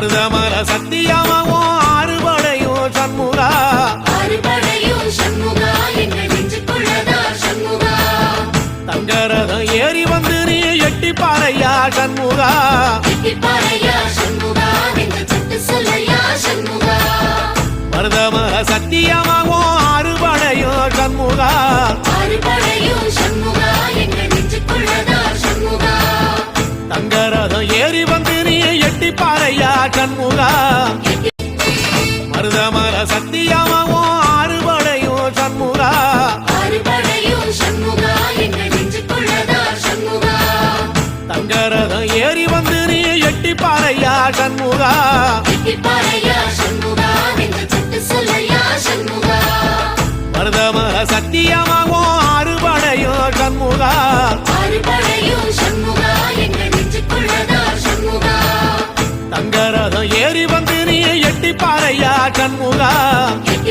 மருதமர சத்தியமாவும் ஆறுபடையும் சண்முகா தங்கரதம் ஏறி வந்து நீ எட்டி பாறையா சண்முகா மருதமர சத்தியமாவும் ஆறுபடையும் சண்முகா தங்கரதம் ஏறி வந்து நீ எட்டி பாறையா சண்முகா மருதமர சத்தியமாவும் ஆறுபடையும் சண்முகா தங்கரதம் ஏறி வந்து நீ எட்டி பாறையா சண்முகா மருதமர சத்தியமாவும் ஆறுபடையும் சண்முகா தங்கரதம் ஏறி வந்து நீ எட்டி பாறையா சண்முகா